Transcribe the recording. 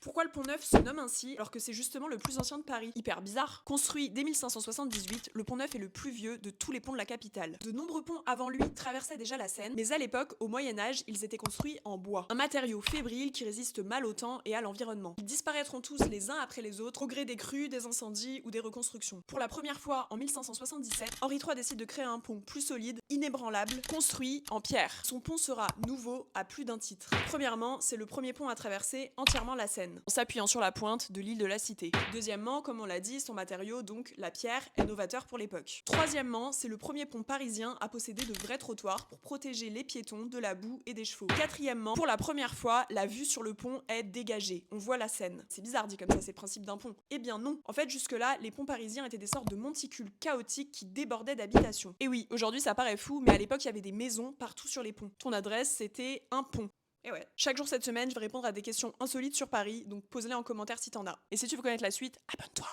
Pourquoi le Pont Neuf se nomme ainsi alors que c'est justement le plus ancien de Paris? Hyper bizarre. Construit dès 1578, le Pont Neuf est le plus vieux de tous les ponts de la capitale. De nombreux ponts avant lui traversaient déjà la Seine, mais à l'époque, au Moyen-Âge, ils étaient construits en bois. Un matériau fébrile qui résiste mal au temps et à l'environnement. Ils disparaîtront tous les uns après les autres au gré des crues, des incendies ou des reconstructions. Pour la première fois, en 1577, Henri III décide de créer un pont plus solide, inébranlable, construit en pierre. Son pont sera nouveau à plus d'un titre. Premièrement, c'est le premier pont à traverser entièrement la Seine, en s'appuyant sur la pointe de l'île de la Cité. Deuxièmement, comme on l'a dit, son matériau, donc la pierre, est novateur pour l'époque. Troisièmement, c'est le premier pont parisien à posséder de vrais trottoirs pour protéger les piétons de la boue et des chevaux. Quatrièmement, pour la première fois, la vue sur le pont est dégagée. On voit la Seine. C'est bizarre dit comme ça, c'est le principe d'un pont. Eh bien non. En fait, jusque-là, les ponts parisiens étaient des sortes de monticules chaotiques qui débordaient d'habitations. Et oui, aujourd'hui ça paraît fou, mais à l'époque il y avait des maisons partout sur les ponts. Ton adresse, c'était un pont. Et ouais. Chaque jour cette semaine, je vais répondre à des questions insolites sur Paris, donc pose-les en commentaire si t'en as. Et si tu veux connaître la suite, abonne-toi.